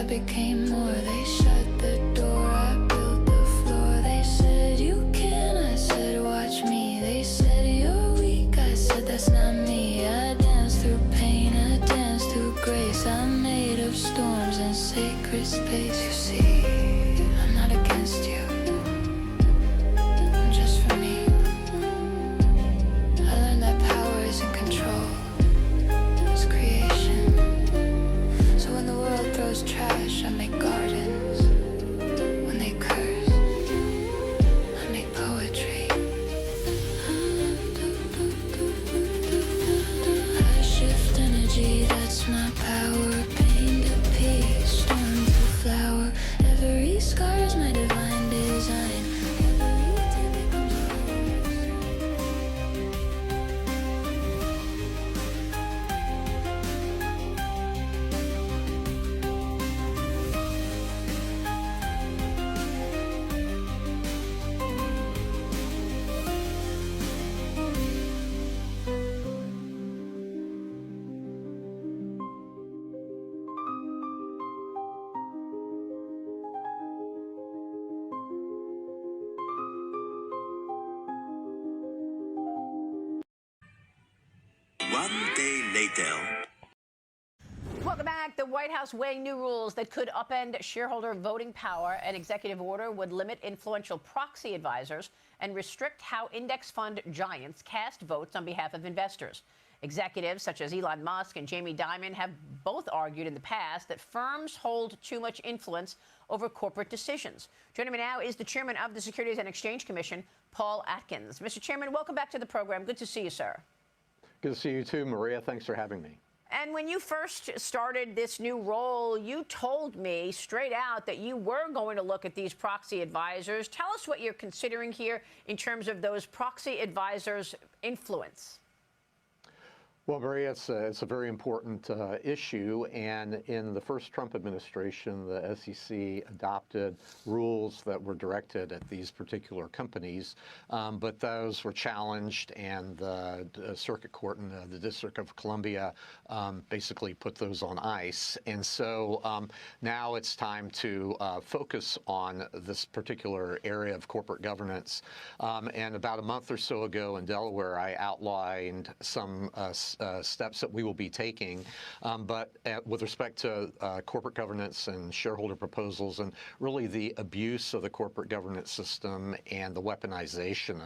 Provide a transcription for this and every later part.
Became more, they shut the door, I built the floor. They said you can, I said watch me. They said you're weak, I said that's not me. I danced through pain, I danced through grace. I'm made of storms and sacred space. You see, I'm not against you, I'm just for me. I learned that power isn't control, it's creation. So when the world throws trash, I make gardens. When they curse, I make poetry. I shift energy, that's my power. Pain to peace, storm to flower. Every scar is my divine design. Every tear becomes a rose. One day later. Welcome back. The White House weighing new rules that could upend shareholder voting power. An executive order would limit influential proxy advisors and restrict how index fund giants cast votes on behalf of investors. Executives such as Elon Musk and Jamie Dimon have both argued in the past that firms hold too much influence over corporate decisions. Joining me now is the chairman of the Securities and Exchange Commission, Paul Atkins. Mr. Chairman, welcome back to the program. Good to see you, sir. Good to see you too, Maria. Thanks for having me. And when you first started this new role, you told me straight out that you were going to look at these proxy advisors. Tell us what you're considering here in terms of those proxy advisors' influence. Well, Maria, it's a very important issue, and in the first Trump administration, the SEC adopted rules that were directed at these particular companies, but those were challenged, and the Circuit Court in the District of Columbia basically put those on ice. And so now it's time to focus on this particular area of corporate governance. And about a month or so ago in Delaware, I outlined some steps that we will be taking, but with respect to corporate governance and shareholder proposals, and really the abuse of the corporate governance system and the weaponization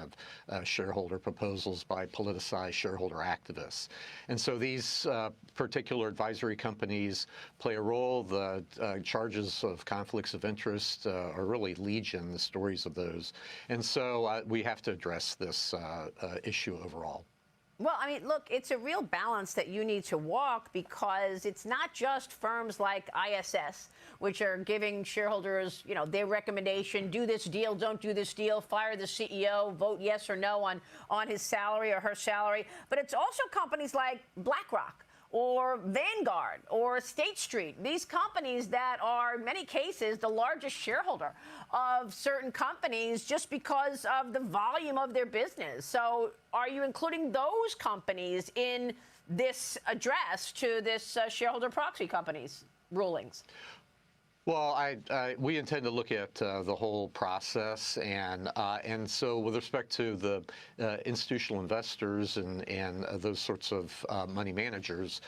of shareholder proposals by politicized shareholder activists. And so these particular advisory companies play a role. The charges of conflicts of interest are really legion, the stories of those. And so we have to address this issue overall. Well, I mean, look, it's a real balance that you need to walk, because it's not just firms like ISS, which are giving shareholders, you know, their recommendation, do this deal, don't do this deal, fire the CEO, vote yes or no on his salary or her salary. But it's also companies like BlackRock or Vanguard or State Street, these companies that are, in many cases, the largest shareholder of certain companies just because of the volume of their business. So are you including those companies in this address to this shareholder proxy companies rulings? Well, we intend to look at the whole process, and so with respect to the institutional investors and those sorts of money managers,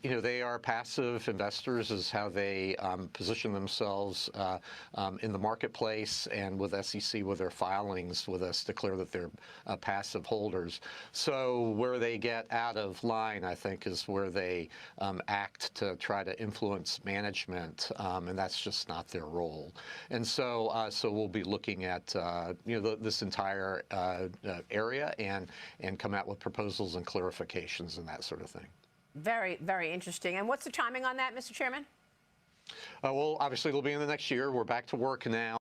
they are passive investors, is how they position themselves in the marketplace, and with SEC, with their filings with us, declare that they're passive holders. So where they get out of line, I think, is where they act to try to influence management. And that's just not their role. And so, we'll be looking at this entire area and come out with proposals and clarifications and that sort of thing. Very, very interesting. And what's the timing on that, Mr. Chairman? Well, obviously, it'll be in the next year. We're back to work now.